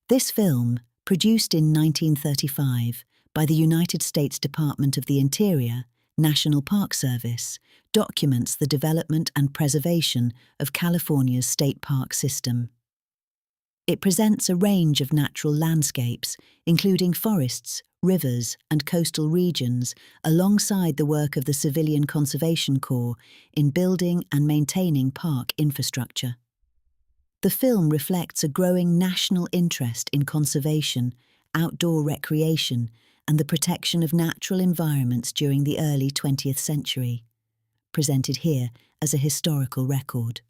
This film, produced in 1935 by the United States Department of the Interior, National Park Service, documents the development and preservation of California's state park system. It presents a range of natural landscapes, including forests, rivers, and coastal regions, alongside the work of the Civilian Conservation Corps in building and maintaining park infrastructure. The film reflects a growing national interest in conservation, outdoor recreation, and the protection of natural environments during the early 20th century, presented here as a historical record.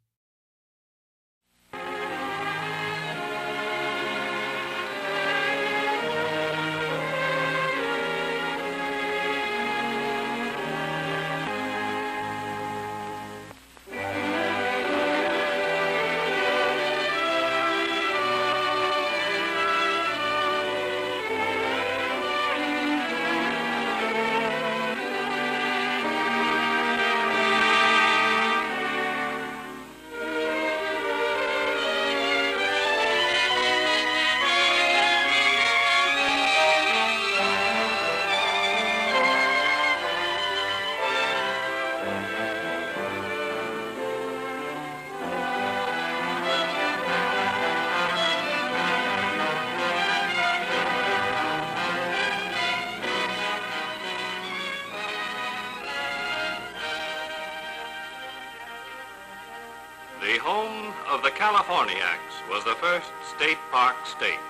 The home of the Californiacs was the first state park state.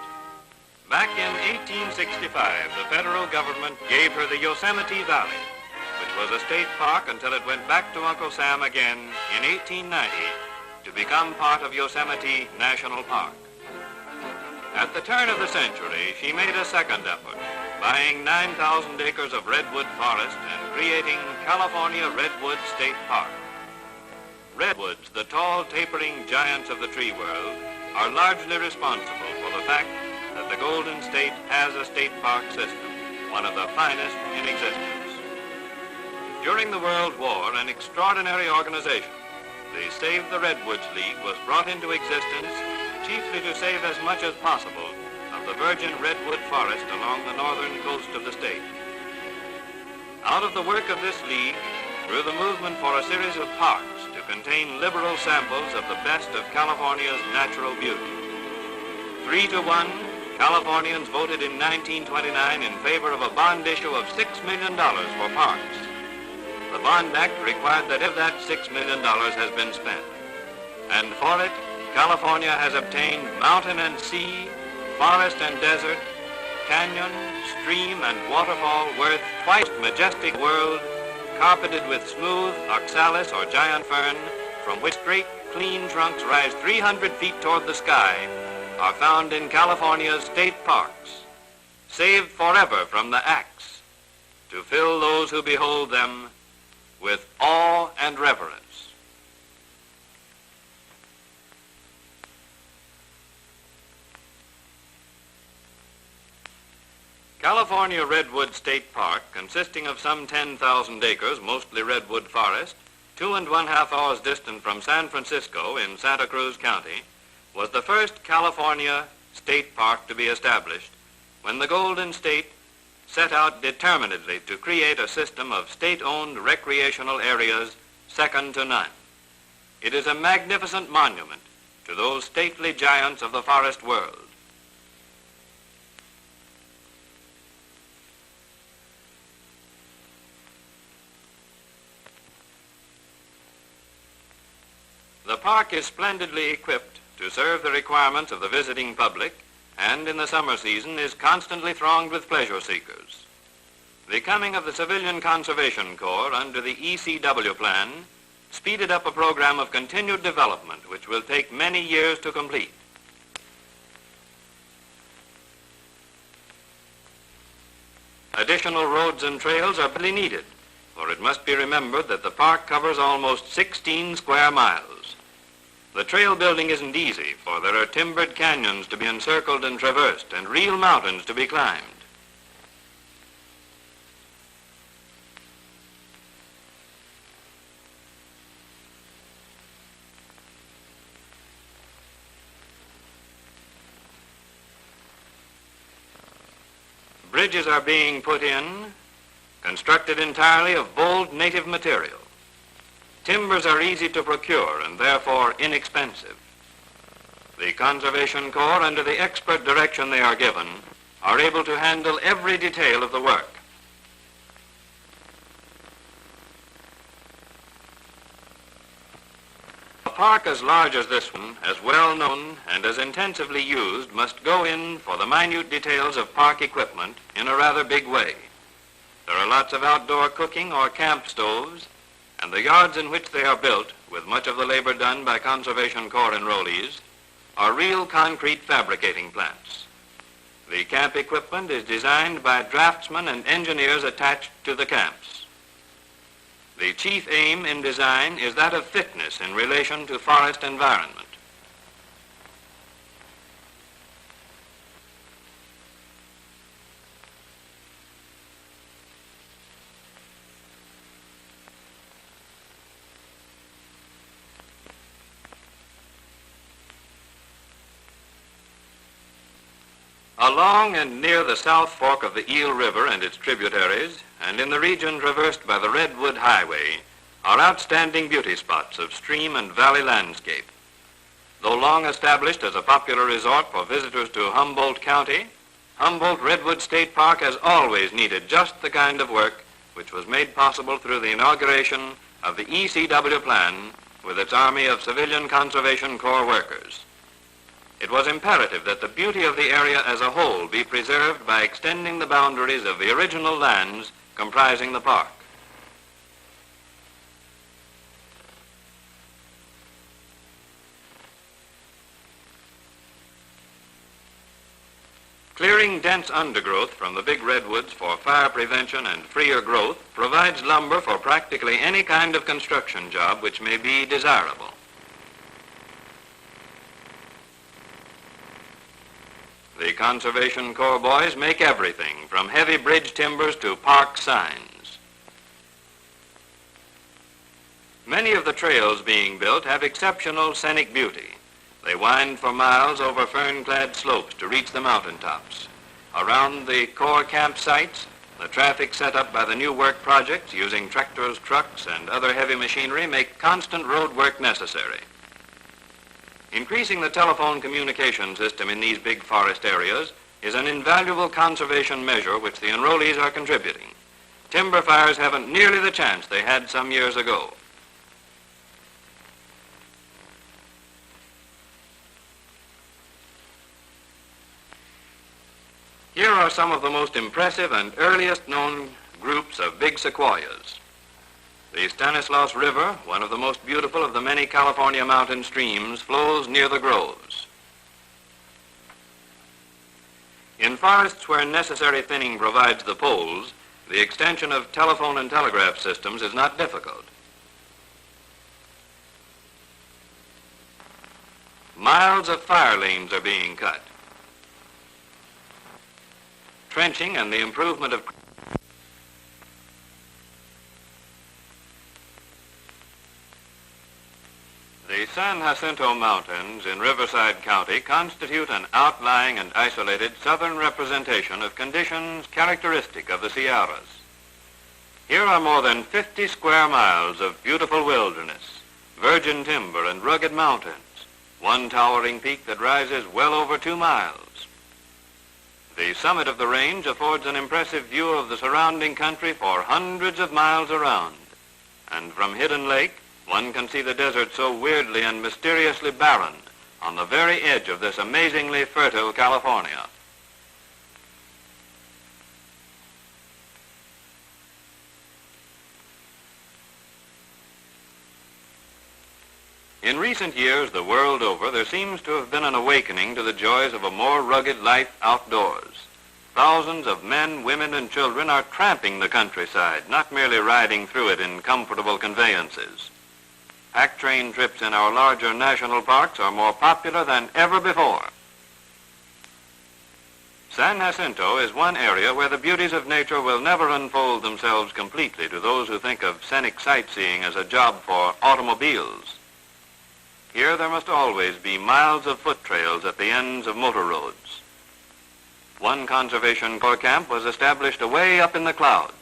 Back in 1865, the federal government gave her the Yosemite Valley, which was a state park until it went back to Uncle Sam again in 1890 to become part of Yosemite National Park. At the turn of the century, she made a second effort, buying 9,000 acres of redwood forest and creating California Redwood State Park. Redwoods, the tall, tapering giants of the tree world, are largely responsible for the fact that the Golden State has a state park system, one of the finest in existence. During the World War, an extraordinary organization, the Save the Redwoods League, was brought into existence chiefly to save as much as possible of the virgin redwood forest along the northern coast of the state. Out of the work of this league grew the movement for a series of parks to contain liberal samples of the best of California's natural beauty. 3-1, Californians voted in 1929 in favor of a bond issue of $6 million for parks. The Bond Act required that if that $6 million has been spent. And for it, California has obtained mountain and sea, forest and desert, canyon, stream, and waterfall worth twice the majestic world, carpeted with smooth oxalis or giant fern, from which straight, clean trunks rise 300 feet toward the sky, are found in California's state parks, saved forever from the axe, to fill those who behold them with awe and reverence. California Redwood State Park, consisting of some 10,000 acres, mostly redwood forest, 2.5 hours distant from San Francisco in Santa Cruz County, was the first California state park to be established when the Golden State set out determinedly to create a system of state-owned recreational areas second to none. It is a magnificent monument to those stately giants of the forest world. The park is splendidly equipped to serve the requirements of the visiting public, and in the summer season is constantly thronged with pleasure seekers. The coming of the Civilian Conservation Corps under the ECW plan speeded up a program of continued development which will take many years to complete. Additional roads and trails are badly needed, for it must be remembered that the park covers almost 16 square miles. The trail building isn't easy, for there are timbered canyons to be encircled and traversed, and real mountains to be climbed. Bridges are being put in, constructed entirely of bold native material. Timbers are easy to procure and therefore inexpensive. The Conservation Corps, under the expert direction they are given, are able to handle every detail of the work. A park as large as this one, as well known and as intensively used, must go in for the minute details of park equipment in a rather big way. There are lots of outdoor cooking or camp stoves, and the yards in which they are built, with much of the labor done by Conservation Corps enrollees, are real concrete fabricating plants. The camp equipment is designed by draftsmen and engineers attached to the camps. The chief aim in design is that of fitness in relation to forest environment. Along and near the South Fork of the Eel River and its tributaries, and in the region traversed by the Redwood Highway, are outstanding beauty spots of stream and valley landscape. Though long established as a popular resort for visitors to Humboldt County, Humboldt Redwood State Park has always needed just the kind of work which was made possible through the inauguration of the ECW plan with its Army of Civilian Conservation Corps workers. It was imperative that the beauty of the area as a whole be preserved by extending the boundaries of the original lands comprising the park. Clearing dense undergrowth from the big redwoods for fire prevention and freer growth provides lumber for practically any kind of construction job which may be desirable. The Conservation Corps boys make everything from heavy bridge timbers to park signs. Many of the trails being built have exceptional scenic beauty. They wind for miles over fern-clad slopes to reach the mountaintops. Around the Corps campsites, the traffic set up by the new work projects using tractors, trucks, and other heavy machinery make constant road work necessary. Increasing the telephone communication system in these big forest areas is an invaluable conservation measure which the enrollees are contributing. Timber fires haven't nearly the chance they had some years ago. Here are some of the most impressive and earliest known groups of big sequoias. The Stanislaus River, one of the most beautiful of the many California mountain streams, flows near the groves. In forests where necessary thinning provides the poles, the extension of telephone and telegraph systems is not difficult. Miles of fire lanes are being cut. Trenching and the improvement of the San Jacinto Mountains in Riverside County constitute an outlying and isolated southern representation of conditions characteristic of the Sierras. Here are more than 50 square miles of beautiful wilderness, virgin timber and rugged mountains, one towering peak that rises well over 2 miles. The summit of the range affords an impressive view of the surrounding country for hundreds of miles around, and from Hidden Lake, one can see the desert so weirdly and mysteriously barren on the very edge of this amazingly fertile California. In recent years, the world over, there seems to have been an awakening to the joys of a more rugged life outdoors. Thousands of men, women, and children are tramping the countryside, not merely riding through it in comfortable conveyances. Pack train trips in our larger national parks are more popular than ever before. San Jacinto is one area where the beauties of nature will never unfold themselves completely to those who think of scenic sightseeing as a job for automobiles. Here there must always be miles of foot trails at the ends of motor roads. One Conservation Corps camp was established away up in the clouds.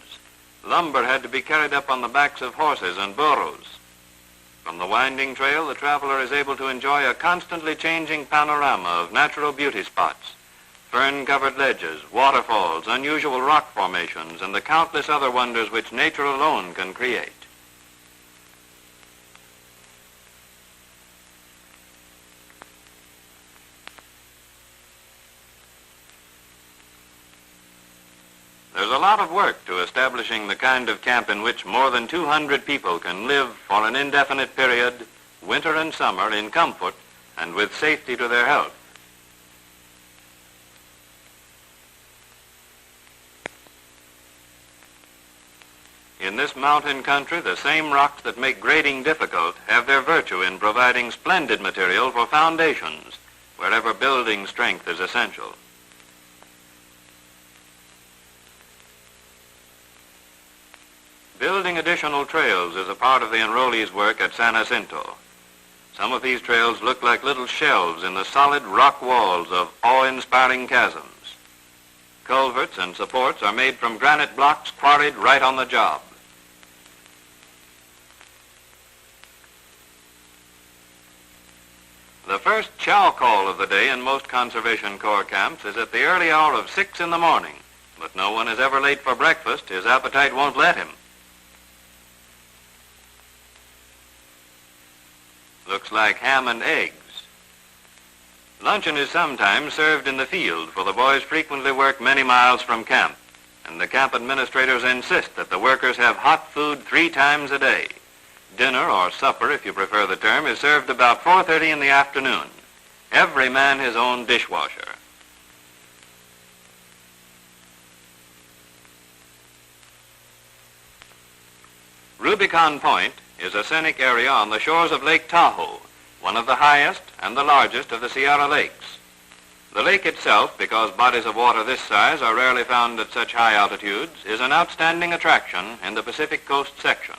Lumber had to be carried up on the backs of horses and burros. From the winding trail, the traveler is able to enjoy a constantly changing panorama of natural beauty spots, fern-covered ledges, waterfalls, unusual rock formations, and the countless other wonders which nature alone can create. There's a lot of work to establishing the kind of camp in which more than 200 people can live for an indefinite period, winter and summer, in comfort and with safety to their health. In this mountain country, the same rocks that make grading difficult have their virtue in providing splendid material for foundations, wherever building strength is essential. Building additional trails is a part of the enrollees' work at San Jacinto. Some of these trails look like little shelves in the solid rock walls of awe-inspiring chasms. Culverts and supports are made from granite blocks quarried right on the job. The first chow call of the day in most Conservation Corps camps is at the early hour of 6 in the morning, but no one is ever late for breakfast. His appetite won't let him. Looks like ham and eggs. Luncheon is sometimes served in the field, for the boys frequently work many miles from camp, and the camp administrators insist that the workers have hot food 3 times a day. Dinner, or supper if you prefer the term, is served about 4:30 in the afternoon. Every man his own dishwasher. Rubicon Point is a scenic area on the shores of Lake Tahoe, one of the highest and the largest of the Sierra Lakes. The lake itself, because bodies of water this size are rarely found at such high altitudes, is an outstanding attraction in the Pacific Coast section.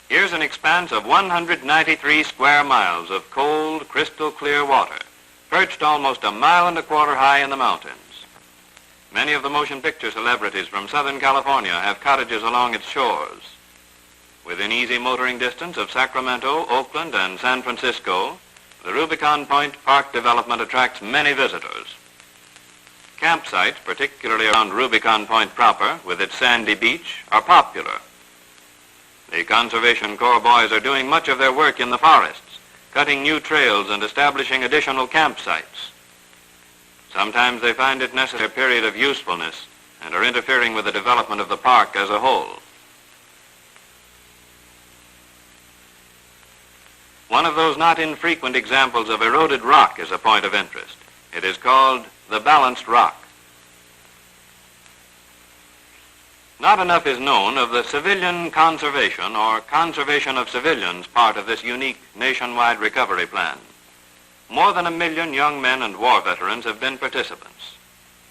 Here's an expanse of 193 square miles of cold, crystal clear water, perched almost 1.25 miles high in the mountains. Many of the motion picture celebrities from Southern California have cottages along its shores. Within easy motoring distance of Sacramento, Oakland, and San Francisco, the Rubicon Point Park development attracts many visitors. Campsites, particularly around Rubicon Point proper, with its sandy beach, are popular. The Conservation Corps boys are doing much of their work in the forests, cutting new trails and establishing additional campsites. Sometimes they find it necessary a period of usefulness and are interfering with the development of the park as a whole. One of those not infrequent examples of eroded rock is a point of interest. It is called the balanced rock. Not enough is known of the civilian conservation or conservation of civilians part of this unique nationwide recovery plan. More than 1 million young men and war veterans have been participants.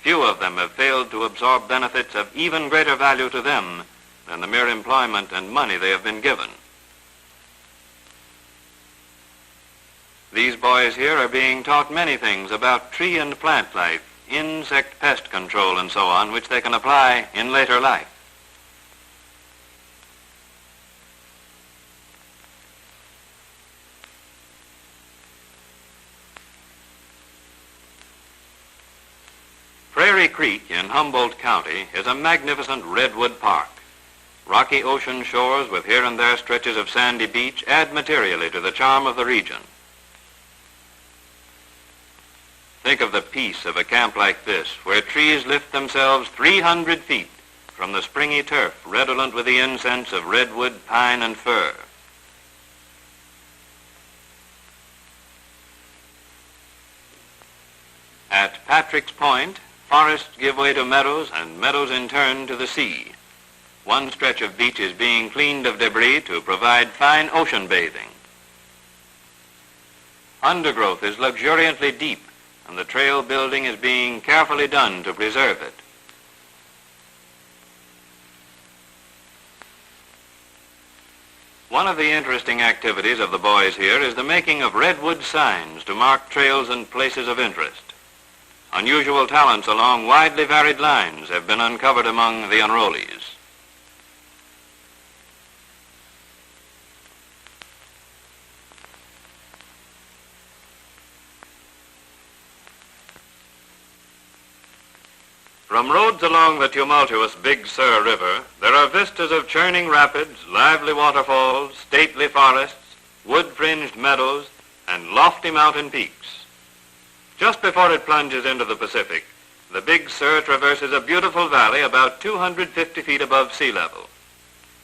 Few of them have failed to absorb benefits of even greater value to them than the mere employment and money they have been given. These boys here are being taught many things about tree and plant life, insect pest control, and so on, which they can apply in later life. Prairie Creek in Humboldt County is a magnificent redwood park. Rocky ocean shores with here and there stretches of sandy beach add materially to the charm of the region. Think of the peace of a camp like this, where trees lift themselves 300 feet from the springy turf, redolent with the incense of redwood, pine, and fir. At Patrick's Point, forests give way to meadows, and meadows in turn to the sea. One stretch of beach is being cleaned of debris to provide fine ocean bathing. Undergrowth is luxuriantly deep, and the trail building is being carefully done to preserve it. One of the interesting activities of the boys here is the making of redwood signs to mark trails and places of interest. Unusual talents along widely varied lines have been uncovered among the enrollees. From roads along the tumultuous Big Sur River, there are vistas of churning rapids, lively waterfalls, stately forests, wood-fringed meadows, and lofty mountain peaks. Just before it plunges into the Pacific, the Big Sur traverses a beautiful valley about 250 feet above sea level.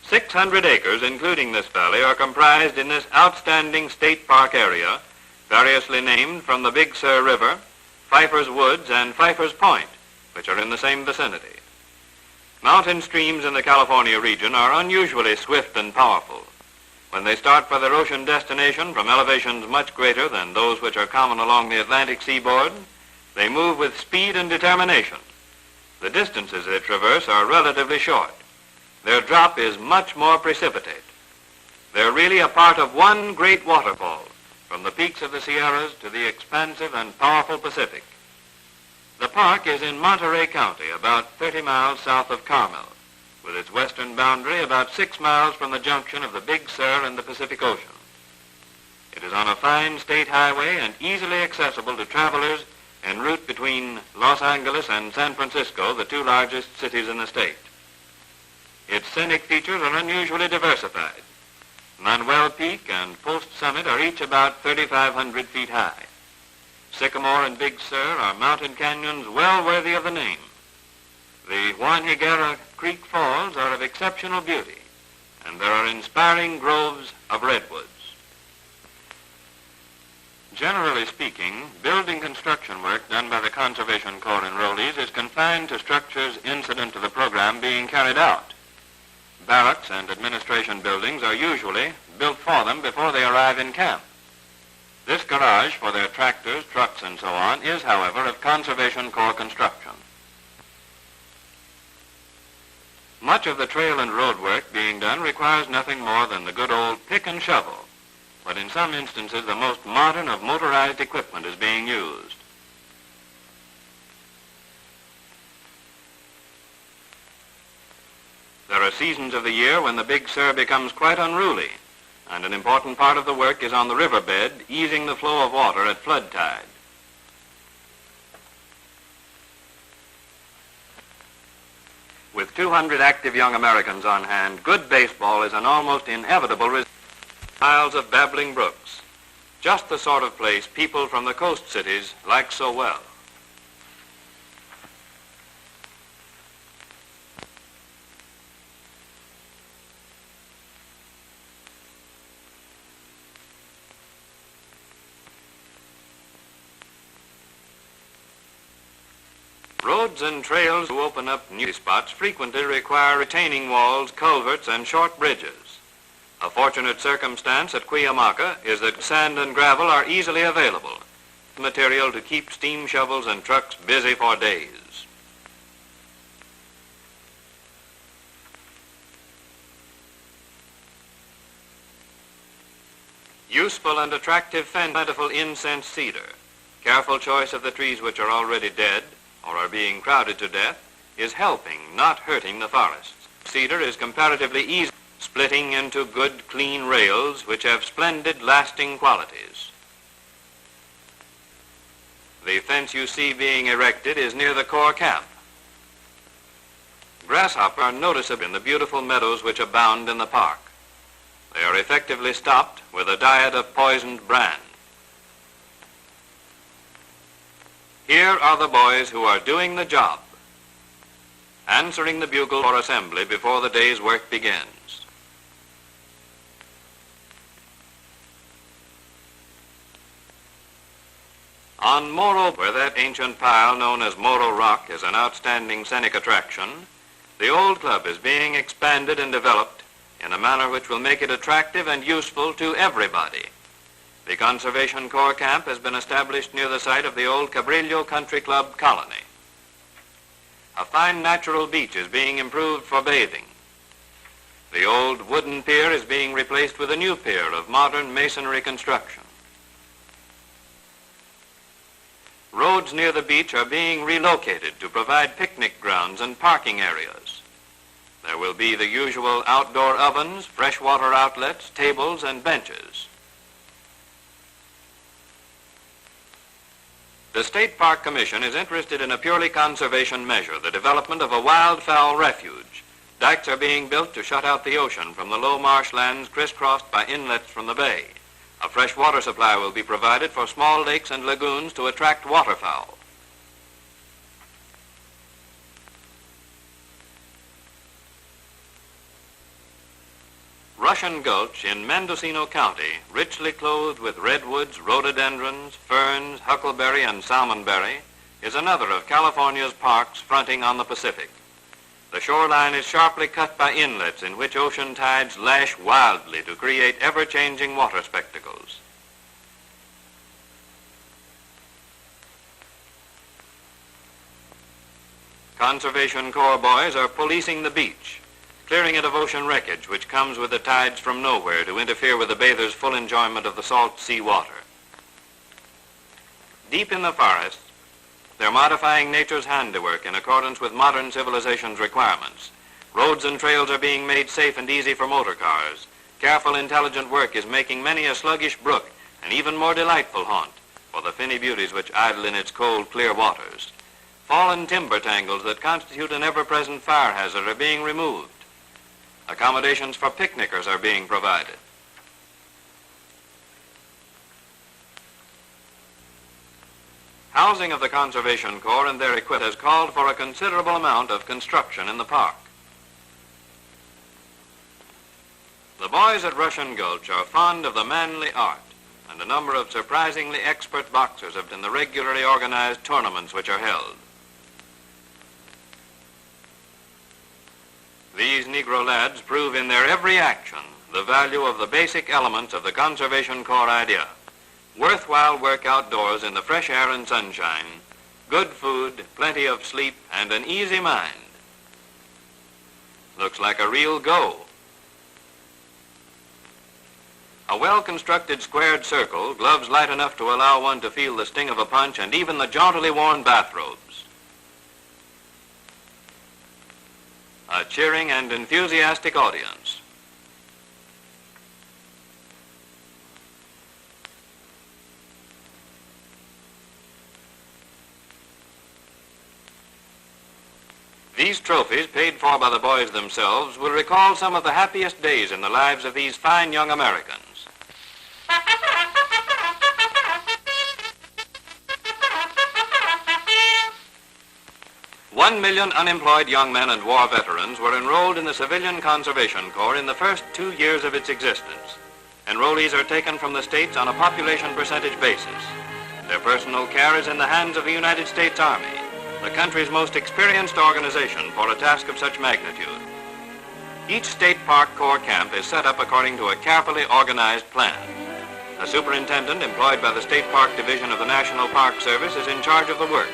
600 acres, including this valley, are comprised in this outstanding state park area, variously named from the Big Sur River, Pfeiffer's Woods, and Pfeiffer's Point, which are in the same vicinity. Mountain streams in the California region are unusually swift and powerful. When they start for their ocean destination from elevations much greater than those which are common along the Atlantic seaboard, they move with speed and determination. The distances they traverse are relatively short. Their drop is much more precipitate. They're really a part of one great waterfall, from the peaks of the Sierras to the expansive and powerful Pacific. The park is in Monterey County, about 30 miles south of Carmel, with its western boundary about 6 miles from the junction of the Big Sur and the Pacific Ocean. It is on a fine state highway and easily accessible to travelers en route between Los Angeles and San Francisco, the two largest cities in the state. Its scenic features are unusually diversified. Manuel Peak and Post Summit are each about 3,500 feet high. Sycamore and Big Sur are mountain canyons well worthy of the name. The Juan Higuera Creek Falls are of exceptional beauty, and there are inspiring groves of redwoods. Generally speaking, building construction work done by the Conservation Corps enrollees is confined to structures incident to the program being carried out. Barracks and administration buildings are usually built for them before they arrive in camp. This garage for their tractors, trucks, and so on is, however, of Conservation Corps construction. Much of the trail and road work being done requires nothing more than the good old pick and shovel, but in some instances the most modern of motorized equipment is being used. There are seasons of the year when the Big Sur becomes quite unruly, and an important part of the work is on the riverbed, easing the flow of water at flood tide. With 200 active young Americans on hand, good baseball is an almost inevitable result. Miles of babbling brooks, just the sort of place people from the coast cities like so well. Roads and trails to open up new spots frequently require retaining walls, culverts, and short bridges. A fortunate circumstance at Cuyamaca is that sand and gravel are easily available, material to keep steam shovels and trucks busy for days. Useful and attractive plentiful incense cedar, careful choice of the trees which are already dead, or are being crowded to death, is helping, not hurting the forests. Cedar is comparatively easy, splitting into good, clean rails which have splendid, lasting qualities. The fence you see being erected is near the Corps camp. Grasshoppers are noticeable in the beautiful meadows which abound in the park. They are effectively stopped with a diet of poisoned bran. Here are the boys who are doing the job, answering the bugle for assembly before the day's work begins. On Morro, where that ancient pile known as Morro Rock is an outstanding scenic attraction, the old club is being expanded and developed in a manner which will make it attractive and useful to everybody. The Conservation Corps camp has been established near the site of the old Cabrillo Country Club colony. A fine natural beach is being improved for bathing. The old wooden pier is being replaced with a new pier of modern masonry construction. Road roads near the beach are being relocated to provide picnic grounds and parking areas. There will be the usual outdoor ovens, freshwater outlets, tables, and benches. The State Park Commission is interested in a purely conservation measure, the development of a wildfowl refuge. Dikes are being built to shut out the ocean from the low marshlands crisscrossed by inlets from the bay. A fresh water supply will be provided for small lakes and lagoons to attract waterfowl. Russian Gulch in Mendocino County, richly clothed with redwoods, rhododendrons, ferns, huckleberry, and salmonberry, is another of California's parks fronting on the Pacific. The shoreline is sharply cut by inlets in which ocean tides lash wildly to create ever-changing water spectacles. Conservation Corps boys are policing the beach, clearing it of ocean wreckage which comes with the tides from nowhere to interfere with the bathers' full enjoyment of the salt sea water. Deep in the forest, they're modifying nature's handiwork in accordance with modern civilization's requirements. Roads and trails are being made safe and easy for motor cars. Careful, intelligent work is making many a sluggish brook an even more delightful haunt for the finny beauties which idle in its cold, clear waters. Fallen timber tangles that constitute an ever-present fire hazard are being removed. Accommodations for picnickers are being provided. Housing of the Conservation Corps and their equipment has called for a considerable amount of construction in the park. The boys at Russian Gulch are fond of the manly art, and a number of surprisingly expert boxers have been in the regularly organized tournaments which are held. These Negro lads prove in their every action the value of the basic elements of the Conservation Corps idea. Worthwhile work outdoors in the fresh air and sunshine, good food, plenty of sleep, and an easy mind. Looks like a real go. A well-constructed squared circle, gloves light enough to allow one to feel the sting of a punch, and even the jauntily worn bathrobes. A cheering and enthusiastic audience. These trophies, paid for by the boys themselves, will recall some of the happiest days in the lives of these fine young Americans. 1 million unemployed young men and war veterans were enrolled in the Civilian Conservation Corps in the first 2 years of its existence. Enrollees are taken from the states on a population percentage basis. Their personal care is in the hands of the United States Army, the country's most experienced organization for a task of such magnitude. Each State Park Corps camp is set up according to a carefully organized plan. A superintendent employed by the State Park Division of the National Park Service is in charge of the work.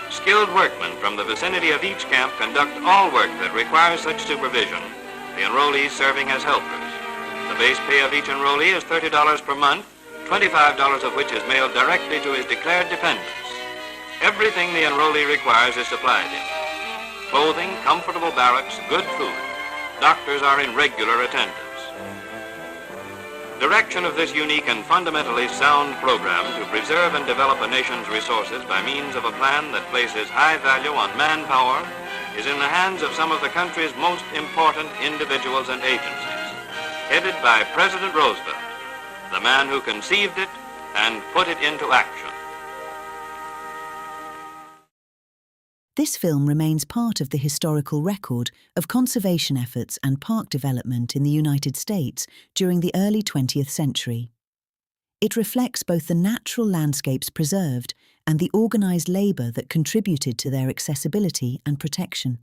Skilled workmen from the vicinity of each camp conduct all work that requires such supervision, the enrollees serving as helpers. The base pay of each enrollee is $30 per month, $25 of which is mailed directly to his declared dependents. Everything the enrollee requires is supplied him. Clothing, comfortable barracks, good food. Doctors are in regular attendance. Direction of this unique and fundamentally sound program to preserve and develop a nation's resources by means of a plan that places high value on manpower is in the hands of some of the country's most important individuals and agencies, headed by President Roosevelt, the man who conceived it and put it into action. This film remains part of the historical record of conservation efforts and park development in the United States during the early 20th century. It reflects both the natural landscapes preserved and the organized labor that contributed to their accessibility and protection.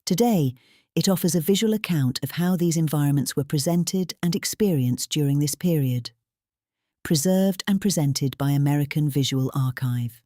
Today, it offers a visual account of how these environments were presented and experienced during this period. Preserved and presented by American Visual Archive.